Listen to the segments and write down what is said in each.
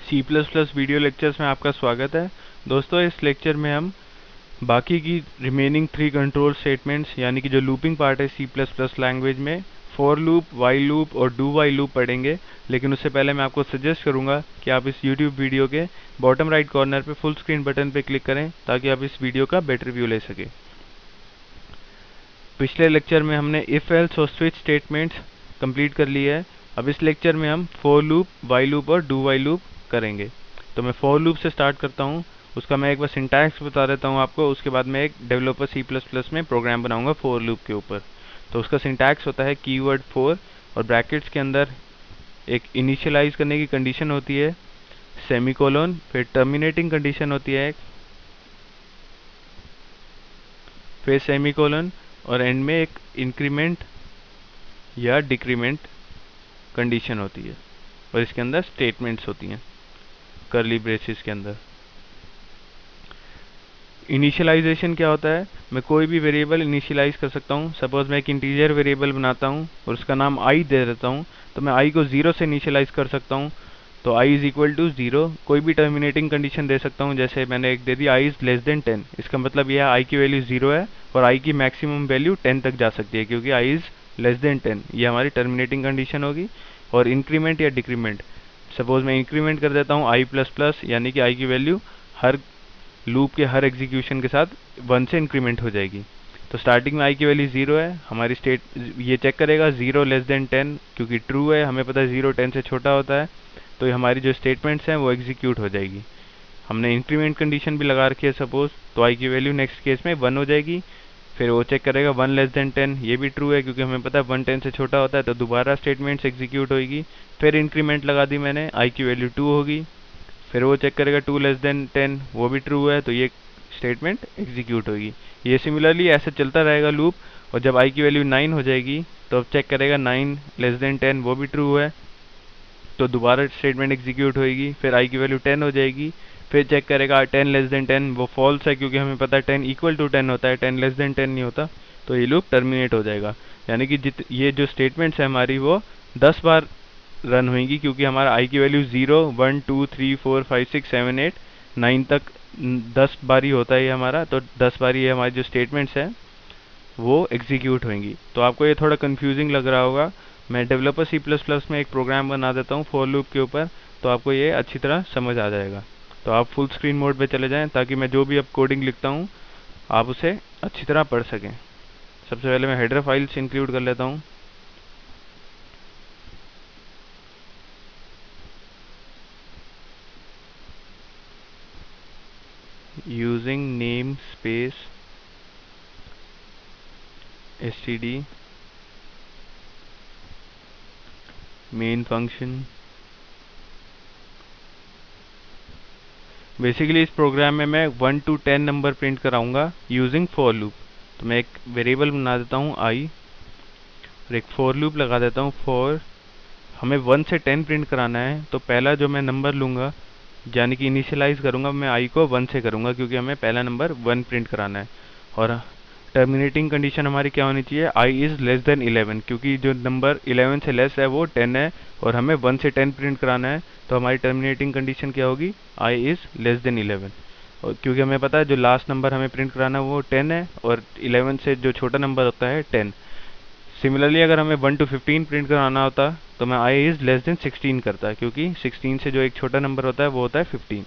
सी plus plus video lectures में आपका स्वागत है। दोस्तों, इस लेक्चर में हम बाकी की रिमेनिंग 3 कंट्रोल स्टेटमेंट्स यानी कि जो लूपिंग पार्ट है सी प्लस प्लस लैंग्वेज में फॉर लूप, वाइल लूप और डू वाइल लूप पढ़ेंगे। लेकिन उससे पहले मैं आपको सजेस्ट करूंगा कि आप इस यूट्यूब वीडियो के बॉटम राइट कॉर्नर पे फुल स्क्रीन बटन पे क्लिक करें ताकि आप इस वीडियो का बेटर व्यू ले सकें। पिछले लेक्चर में हमने इफ एल्स और स्विच स्टेटमेंट्स कंप्लीट कर ली है। अब इस लेक्चर में हम फॉर लूप, वाइल लूप और डू वाइल लूप करेंगे। तो मैं फॉर लूप से स्टार्ट करता हूँ। उसका मैं एक बार सिंटैक्स बता देता हूँ आपको, उसके बाद मैं एक डेवलपर सी प्लस प्लस में प्रोग्राम बनाऊंगा फॉर लूप के ऊपर। तो उसका सिंटैक्स होता है कीवर्ड फॉर और ब्रैकेट्स के अंदर एक इनिशियलाइज करने की कंडीशन होती है, सेमीकोलन, फिर टर्मिनेटिंग कंडीशन होती है, फिर सेमीकोलन और एंड में एक इंक्रीमेंट या डिक्रीमेंट कंडीशन होती है। और इसके अंदर स्टेटमेंट्स होती हैं कर्ली ब्रेसेस के अंदर। इनिशियलाइजेशन क्या होता है? मैं कोई भी वेरिएबल इनिशियलाइज कर सकता हूँ। सपोज मैं एक इंटीजर वेरिएबल बनाता हूँ और उसका नाम आई दे देता हूँ, तो मैं आई को 0 से इनिशियलाइज कर सकता हूँ। तो आई इज इक्वल टू 0। कोई भी टर्मिनेटिंग कंडीशन दे सकता हूँ, जैसे मैंने एक दे दी आई इज लेस देन 10। इसका मतलब यह है आई की वैल्यू 0 है और आई की मैक्सिमम वैल्यू 10 तक जा सकती है क्योंकि आई इज लेस देन 10। ये हमारी टर्मिनेटिंग कंडीशन होगी। और इंक्रीमेंट या डिक्रीमेंट, सपोज मैं इंक्रीमेंट कर देता हूँ आई प्लस प्लस, यानी कि आई की वैल्यू हर लूप के हर एग्जीक्यूशन के साथ 1 से इंक्रीमेंट हो जाएगी। तो स्टार्टिंग में आई की वैल्यू 0 है, हमारी स्टेट ये चेक करेगा 0 लेस देन 10 क्योंकि ट्रू है, हमें पता है 0 10 से छोटा होता है। तो ये हमारी जो स्टेटमेंट्स हैं वो एग्जीक्यूट हो जाएगी। हमने इंक्रीमेंट कंडीशन भी लगा रखी है सपोज, तो आई की वैल्यू नेक्स्ट केस में 1 हो जाएगी। फिर वो चेक करेगा 1 लेस देन 10, ये भी ट्रू है क्योंकि हमें पता है 1 10 से छोटा होता है, तो दोबारा स्टेटमेंट्स एग्जीक्यूट होगी। फिर इंक्रीमेंट लगा दी मैंने, आई की वैल्यू 2 होगी। फिर वो चेक करेगा 2 लेस देन 10, वो भी ट्रू है, तो ये स्टेटमेंट एग्जीक्यूट होगी। ये सिमिलरली ऐसे चलता रहेगा लूप। और जब आई की वैल्यू 9 हो जाएगी तो अब चेक करेगा 9 लेस देन 10, वो भी ट्रू है, तो दोबारा स्टेटमेंट एग्जीक्यूट होगी। फिर आई की वैल्यू 10 हो जाएगी, फिर चेक करेगा 10 लेस देन 10, वो फॉल्स है क्योंकि हमें पता है 10 इक्वल टू 10 होता है, 10 लेस देन 10 नहीं होता। तो ये लूप टर्मिनेट हो जाएगा। यानी कि ये जो स्टेटमेंट्स है हमारी वो 10 बार रन होंगी क्योंकि हमारा आई की वैल्यू 0 1 2 3 4 5 6 7 8 9 तक 10 बार ही होता है ये हमारा। तो 10 बार ये हमारी जो स्टेटमेंट्स हैं वो एग्जीक्यूट होंगी। तो आपको ये थोड़ा कंफ्यूजिंग लग रहा होगा। मैं डेवलपर सी प्लस प्लस में एक प्रोग्राम बना देता हूँ फॉर लूप के ऊपर, तो आपको ये अच्छी तरह समझ आ जाएगा। तो आप फुल स्क्रीन मोड पे चले जाएं ताकि मैं जो भी अब कोडिंग लिखता हूँ आप उसे अच्छी तरह पढ़ सकें। सबसे पहले मैं हेडर फाइल्स इंक्लूड कर लेता हूँ। using namespace std main function। Basically इस प्रोग्राम में मैं 1 to 10 नंबर प्रिंट कराऊंगा यूजिंग फॉर लूप। तो मैं एक वेरिएबल बना देता हूँ आई और एक फॉर लूप लगा देता हूँ फॉर। हमें 1 से 10 प्रिंट कराना है, तो पहला जो मैं नंबर लूँगा यानी कि इनिशियलाइज करूँगा मैं आई को 1 से करूँगा क्योंकि हमें पहला नंबर 1 प्रिंट कराना है। और टर्मिनेटिंग कंडीशन हमारी क्या होनी चाहिए? आई इज़ लेस देन 11 क्योंकि जो नंबर 11 से लेस है वो 10 है और हमें 1 से 10 प्रिंट कराना है। तो हमारी टर्मिनेटिंग कंडीशन क्या होगी? I is less than 11। और क्योंकि हमें पता है जो लास्ट नंबर हमें प्रिंट कराना है वो 10 है और 11 से जो छोटा नंबर होता है 10। सिमिलरली अगर हमें 1 to 15 प्रिंट कराना होता तो मैं आई इज़ लेस देन 16 करता क्योंकि 16 से जो एक छोटा नंबर होता है वो होता है 15।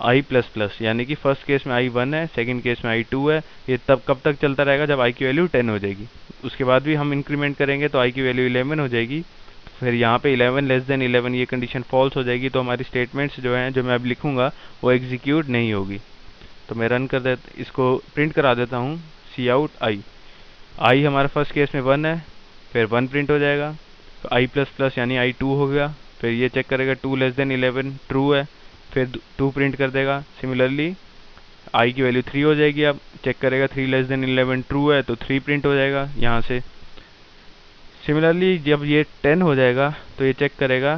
आई प्लस प्लस यानी कि फर्स्ट केस में आई 1 है, सेकंड केस में आई 2 है। ये तब कब तक चलता रहेगा? जब आई की वैल्यू 10 हो जाएगी। उसके बाद भी हम इंक्रीमेंट करेंगे तो आई की वैल्यू 11 हो जाएगी। फिर यहाँ पे 11 लेस देन 11 ये कंडीशन फॉल्स हो जाएगी, तो हमारी स्टेटमेंट्स जो हैं जो मैं अब लिखूंगा वो एग्जीक्यूट नहीं होगी। तो मैं रन कर देता, इसको प्रिंट करा देता हूँ सी आउट आई। आई हमारा फर्स्ट केस में 1 है, फिर 1 प्रिंट हो जाएगा, तो आई प्लस प्लस यानी आई 2 हो गया। फिर ये चेक करेगा 2 लेस देन 11 ट्रू है, फिर 2 प्रिंट कर देगा। सिमिलरली आई की वैल्यू 3 हो जाएगी, अब चेक करेगा 3 लेस देन 11 ट्रू है तो 3 प्रिंट हो जाएगा यहाँ से। सिमिलरली जब ये 10 हो जाएगा तो ये चेक करेगा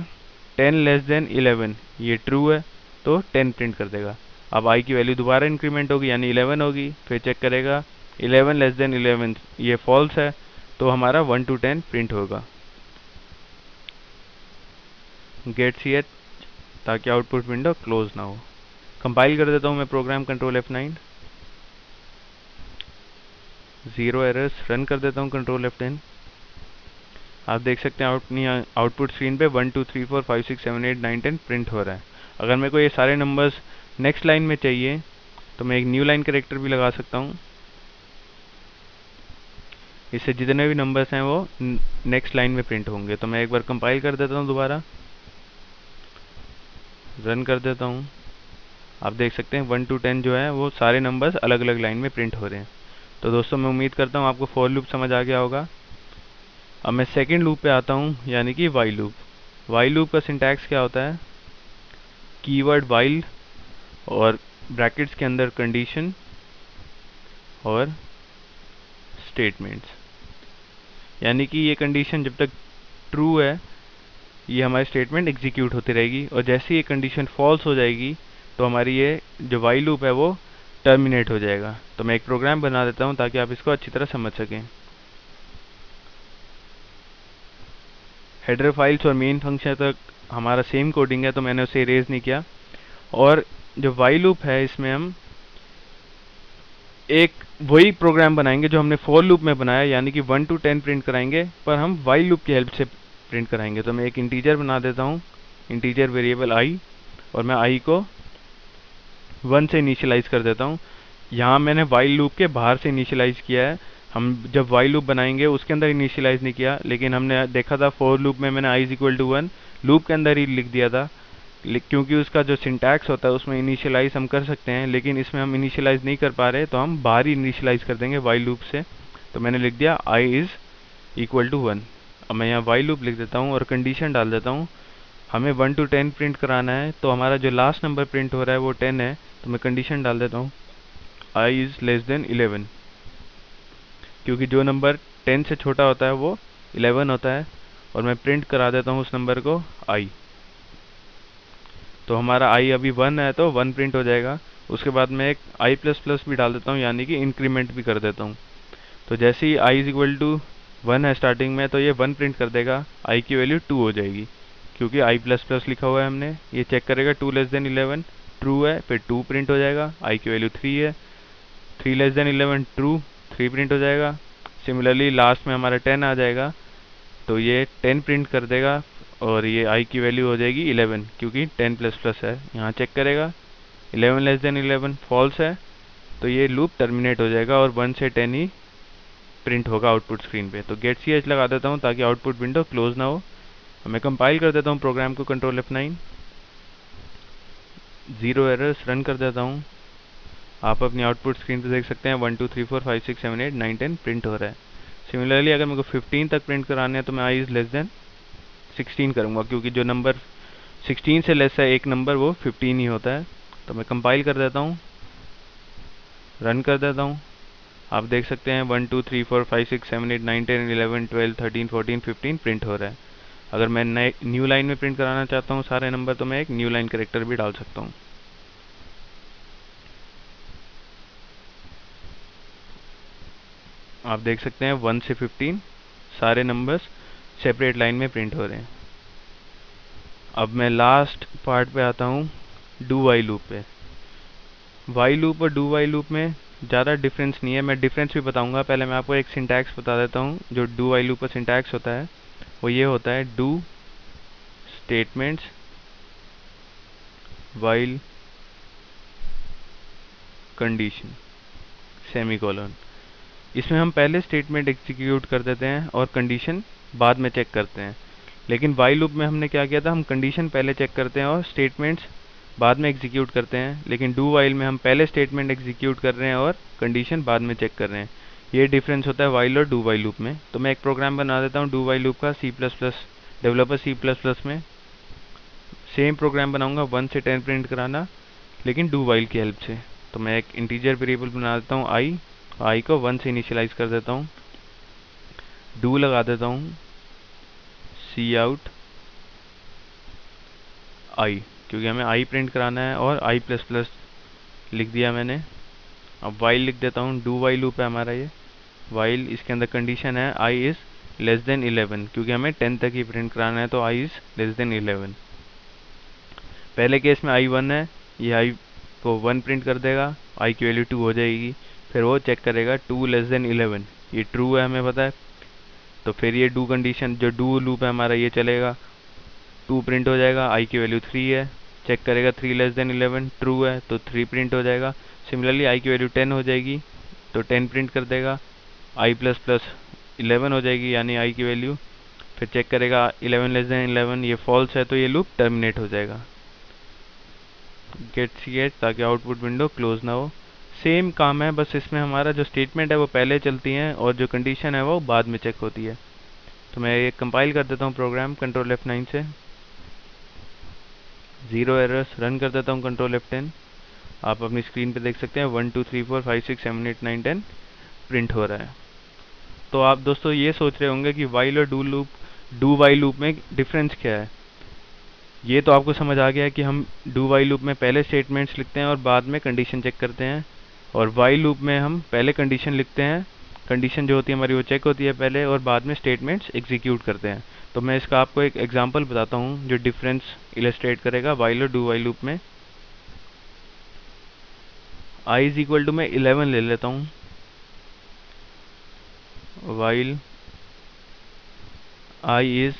10 लेस देन 11, ये ट्रू है तो 10 प्रिंट कर देगा। अब आई की वैल्यू दोबारा इंक्रीमेंट होगी यानी 11 होगी, फिर चेक करेगा 11 लेस देन 11, ये फॉल्स है तो हमारा 1 to 10 प्रिंट होगा। गेट सी एच ताकि आउटपुट विंडो क्लोज ना हो। कंपाइल कर देता हूँ मैं programme, control F9, 0 errors. Run कर देता हूँ कंट्रोल F10। आप देख सकते हैं आउटपुट स्क्रीन पे 1 2 3 4 5 6 7 8 9 10 प्रिंट हो रहा है। अगर मेरे को ये सारे नंबर्स नेक्स्ट लाइन में चाहिए तो मैं एक न्यू लाइन कैरेक्टर भी लगा सकता हूँ। इससे जितने भी नंबर्स हैं वो नेक्स्ट लाइन में प्रिंट होंगे। तो मैं एक बार कंपाइल कर देता हूँ, दोबारा रन कर देता हूँ। आप देख सकते हैं 1 to 10 जो है वो सारे नंबर्स अलग अलग लाइन में प्रिंट हो रहे हैं। तो दोस्तों मैं उम्मीद करता हूँ आपको फॉर लूप समझ आ गया होगा। अब मैं सेकंड लूप पे आता हूँ, यानी कि वाइल लूप। वाइल लूप का सिंटैक्स क्या होता है? कीवर्ड वाइल और ब्रैकेट्स के अंदर कंडीशन और स्टेटमेंट्स, यानी कि ये कंडीशन जब तक ट्रू है ये हमारी स्टेटमेंट एग्जीक्यूट होती रहेगी, और जैसे ये कंडीशन फॉल्स हो जाएगी तो हमारी ये जो वाइल लूप है वो टर्मिनेट हो जाएगा। तो मैं एक प्रोग्राम बना देता हूँ ताकि आप इसको अच्छी तरह समझ सकें। हेडर फाइल्स और मेन फंक्शन तक हमारा सेम कोडिंग है तो मैंने उसे इरेज नहीं किया। और जो वाइल लूप है इसमें हम एक वही प्रोग्राम बनाएंगे जो हमने फॉर लूप में बनाया, यानी कि 1 to 10 प्रिंट कराएंगे, पर हम वाइल लूप की हेल्प से प्रिंट कराएंगे। तो मैं एक इंटीजर बना देता हूँ, इंटीजर वेरिएबल आई, और मैं आई को 1 से इनिशियलाइज कर देता हूँ। यहाँ मैंने वाइल लूप के बाहर से इनिशियलाइज किया है। हम जब वाइल लूप बनाएंगे उसके अंदर इनिशियलाइज नहीं किया, लेकिन हमने देखा था फॉर लूप में मैंने i = 1 लूप के अंदर ही लिख दिया था, क्योंकि उसका जो सिंटैक्स होता है उसमें इनिशियलाइज हम कर सकते हैं, लेकिन इसमें हम इनिशियलाइज नहीं कर पा रहे तो हम बाहर ही इनिशियलाइज कर देंगे वाइल लूप से। तो मैंने लिख दिया i = 1। अब मैं यहाँ वाइल लूप लिख देता हूँ और कंडीशन डाल देता हूँ। हमें 1 to 10 प्रिंट कराना है, तो हमारा जो लास्ट नंबर प्रिंट हो रहा है वो 10 है। तो मैं कंडीशन डाल देता हूँ i < 11, क्योंकि जो नंबर 10 से छोटा होता है वो 11 होता है, और मैं प्रिंट करा देता हूँ उस नंबर को i। तो हमारा i अभी 1 है तो 1 प्रिंट हो जाएगा। उसके बाद मैं एक i++ भी डाल देता हूँ, यानी कि इंक्रीमेंट भी कर देता हूँ। तो जैसे ही i = 1 है स्टार्टिंग में तो ये 1 प्रिंट कर देगा, i की वैल्यू 2 हो जाएगी, क्योंकि i++ लिखा हुआ है हमने। ये चेक करेगा 2 < 11 ट्रू है, फिर 2 प्रिंट हो जाएगा। i की वैल्यू 3 है, 3 < 11 ट्रू, 3 प्रिंट हो जाएगा। सिमिलरली लास्ट में हमारा 10 आ जाएगा तो ये 10 प्रिंट कर देगा, और ये i की वैल्यू हो जाएगी 11, क्योंकि 10++ है। यहाँ चेक करेगा 11 < 11 फॉल्स है, तो ये लूप टर्मिनेट हो जाएगा और 1 से 10 ही प्रिंट होगा आउटपुट स्क्रीन पे। तो गेट ch लगा देता हूँ ताकि आउटपुट विंडो क्लोज ना हो। मैं कंपाइल कर देता हूँ प्रोग्राम को, कंट्रोल F9, 0 एरर्स। रन कर देता हूँ। आप अपनी आउटपुट स्क्रीन पे देख सकते हैं 1 2 3 4 5 6 7 8 9 10 प्रिंट हो रहा है। सिमिलरली अगर मेरे को 15 तक प्रिंट कराने हैं तो मैं i < 16 करूँगा, क्योंकि जो नंबर 16 से लेस है एक नंबर वो 15 ही होता है। तो मैं कंपाइल कर देता हूँ, रन कर देता हूँ। आप देख सकते हैं 1 2 3 4 5 6 7 8 9 10 11 12 13 14 15 प्रिंट हो रहा है। अगर मैं न्यू लाइन में प्रिंट कराना चाहता हूँ सारे नंबर तो मैं एक न्यू लाइन कैरेक्टर भी डाल सकता हूँ। आप देख सकते हैं 1 से 15 सारे नंबर्स सेपरेट लाइन में प्रिंट हो रहे हैं। अब मैं लास्ट पार्ट पे आता हूँ, डू वाइल लूप पे। वाइल लूप और डू वाइल लूप में ज़्यादा डिफरेंस नहीं है, मैं डिफरेंस भी बताऊंगा। पहले मैं आपको एक सिंटैक्स बता देता हूँ। जो डू वाइल लूप का सिंटैक्स होता है वो ये होता है, do statements while condition semicolon. इसमें हम पहले स्टेटमेंट एग्जीक्यूट कर देते हैं और कंडीशन बाद में चेक करते हैं। लेकिन वाइल लूप में हमने क्या किया था, हम कंडीशन पहले चेक करते हैं और स्टेटमेंट्स बाद में एग्जीक्यूट करते हैं। लेकिन डू वाइल में हम पहले स्टेटमेंट एग्जीक्यूट कर रहे हैं और कंडीशन बाद में चेक कर रहे हैं। ये डिफरेंस होता है वाइल और डू वाइल लूप में। तो मैं एक प्रोग्राम बना देता हूँ डू वाइल लूप का, डेवलपर C++ में। सेम प्रोग्राम बनाऊंगा 1 से 10 प्रिंट कराना, लेकिन डू वाइल की हेल्प से। तो मैं एक इंटीजर वेरिएबल बना देता हूँ आई को 1 से इनिशियलाइज कर देता हूँ, डू लगा देता हूँ cout i, क्योंकि हमें i प्रिंट कराना है, और i++ लिख दिया मैंने। अब वाइल लिख देता हूँ, डू वाइल लूप है हमारा ये वाइल। इसके अंदर कंडीशन है i is < 11, क्योंकि हमें 10 तक ही प्रिंट कराना है, तो i is < 11। पहले केस में आई 1 है, ये आई को 1 प्रिंट कर देगा, आई की वैल्यू 2 हो जाएगी। फिर वो चेक करेगा 2 लेस देन 11, ये ट्रू है हमें पता है, तो फिर ये डू कंडीशन जो डू लूप है हमारा ये चलेगा, 2 प्रिंट हो जाएगा, आई की वैल्यू 3 है, चेक करेगा 3 लेस देन 11, ट्रू है तो 3 प्रिंट हो जाएगा। सिमिलरली आई की वैल्यू 10 हो जाएगी तो 10 प्रिंट कर देगा, आई प्लस प्लस 11 हो जाएगी यानी आई की वैल्यू, फिर चेक करेगा 11 लेस देन 11, ये फॉल्स है तो ये लूप टर्मिनेट हो जाएगा। गेट ताकि आउटपुट विंडो क्लोज ना हो। सेम काम है, बस इसमें हमारा जो स्टेटमेंट है वो पहले चलती हैं और जो कंडीशन है वो बाद में चेक होती है। तो मैं ये कंपाइल कर देता हूँ प्रोग्राम कंट्रोल F9 से, 0 एरर्स, रन कर देता हूँ कंट्रोल F10। आप अपनी स्क्रीन पे देख सकते हैं 1 2 3 4 5 6 7 8 9 10 प्रिंट हो रहा है। तो आप दोस्तों ये सोच रहे होंगे कि वाइल और डू वाइल लूप में डिफरेंस क्या है। ये तो आपको समझ आ गया है कि हम डू वाइल लूप में पहले स्टेटमेंट्स लिखते हैं और बाद में कंडीशन चेक करते हैं, और वाइल लूप में हम पहले कंडीशन लिखते हैं, कंडीशन जो होती है हमारी वो चेक होती है पहले, और बाद में स्टेटमेंट्स एग्जीक्यूट करते हैं। तो मैं इसका आपको एक एग्जांपल बताता हूँ जो डिफरेंस इलस्ट्रेट करेगा वाइल और डू वाइल लूप में। i इज इक्वल टू मैं 11 ले लेता हूँ, while i is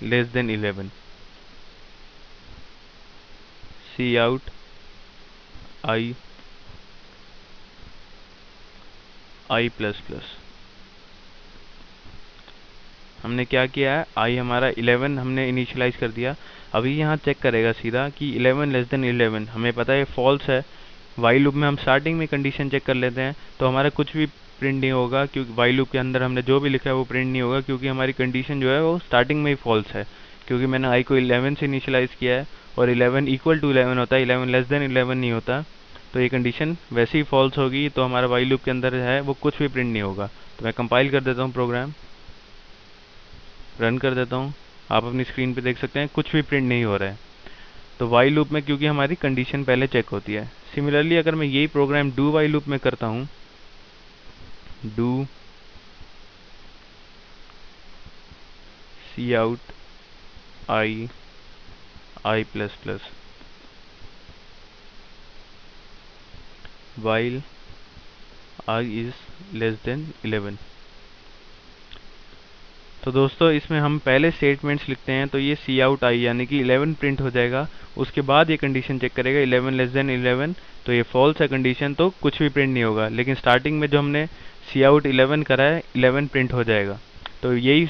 less than 11, cout i plus plus. हमने क्या किया है, i हमारा 11 हमने इनिशियलाइज कर दिया, अभी यहाँ चेक करेगा सीधा कि 11 लेस देन 11, हमें पता है फॉल्स है। वाइल लूप में हम स्टार्टिंग में कंडीशन चेक कर लेते हैं तो हमारा कुछ भी प्रिंट नहीं होगा, क्योंकि वाइल लूप के अंदर हमने जो भी लिखा है वो प्रिंट नहीं होगा, क्योंकि हमारी कंडीशन जो है वो स्टार्टिंग में ही फॉल्स है, क्योंकि मैंने i को 11 से इनिशियलाइज किया है और 11 इक्वल टू 11 होता है, 11 लेस देन 11 नहीं होता। तो ये कंडीशन वैसे ही फॉल्स होगी, तो हमारा वाइल लूप के अंदर है वो कुछ भी प्रिंट नहीं होगा। तो मैं कंपाइल कर देता हूँ प्रोग्राम, रन कर देता हूँ, आप अपनी स्क्रीन पे देख सकते हैं कुछ भी प्रिंट नहीं हो रहा है। तो वाइल लूप में क्योंकि हमारी कंडीशन पहले चेक होती है। सिमिलरली अगर मैं यही प्रोग्राम डू वाइल लूप में करता हूँ, do cout i plus plus while i is less than 11। तो दोस्तों इसमें हम पहले स्टेटमेंट्स लिखते हैं, तो ये सी आउट आई यानी कि 11 प्रिंट हो जाएगा, उसके बाद ये कंडीशन चेक करेगा 11 लेस देन 11, तो ये फॉल्स है कंडीशन, तो कुछ भी प्रिंट नहीं होगा। लेकिन स्टार्टिंग में जो हमने सी आउट 11 करा है 11 प्रिंट हो जाएगा। तो यही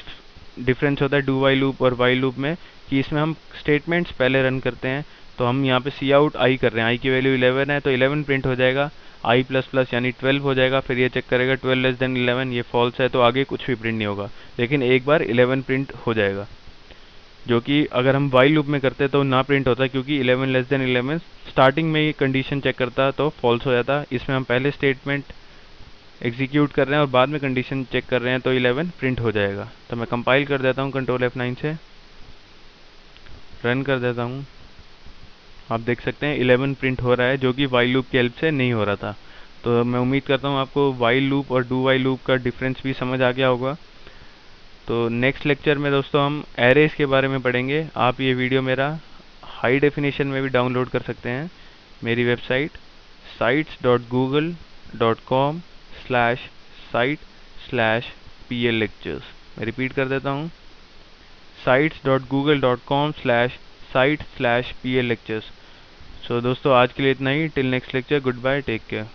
डिफरेंस होता है डू वाइल लूप और वाइल लूप में, कि इसमें हम स्टेटमेंट्स पहले रन करते हैं। तो हम यहाँ पे सी आउट आई कर रहे हैं, आई की वैल्यू 11 है तो 11 प्रिंट हो जाएगा, आई प्लस प्लस यानी 12 हो जाएगा, फिर ये चेक करेगा 12 लेस देन 11, ये फॉल्स है तो आगे कुछ भी प्रिंट नहीं होगा, लेकिन एक बार 11 प्रिंट हो जाएगा, जो कि अगर हम वाइल लूप में करते तो ना प्रिंट होता, क्योंकि 11 लेस देन 11 स्टार्टिंग में ही कंडीशन चेक करता तो फॉल्स हो जाता। इसमें हम पहले स्टेटमेंट एग्जीक्यूट कर रहे हैं और बाद में कंडीशन चेक कर रहे हैं तो 11 प्रिंट हो जाएगा। तो मैं कंपाइल कर देता हूँ कंट्रोल F9 से, रन कर देता हूँ, आप देख सकते हैं 11 प्रिंट हो रहा है, जो कि वाइल लूप की हेल्प से नहीं हो रहा था। तो मैं उम्मीद करता हूँ आपको वाइल लूप और डू वाइल लूप का डिफरेंस भी समझ आ गया होगा। तो नेक्स्ट लेक्चर में दोस्तों हम एरेज के बारे में पढ़ेंगे। आप ये वीडियो मेरा हाई डेफिनेशन में भी डाउनलोड कर सकते हैं, मेरी वेबसाइट sites.google.com/site/PL lectures। मैं रिपीट कर देता हूँ, sites.google.com/site/PL lectures। सो दोस्तों आज के लिए इतना ही, till next lecture, goodbye, take care.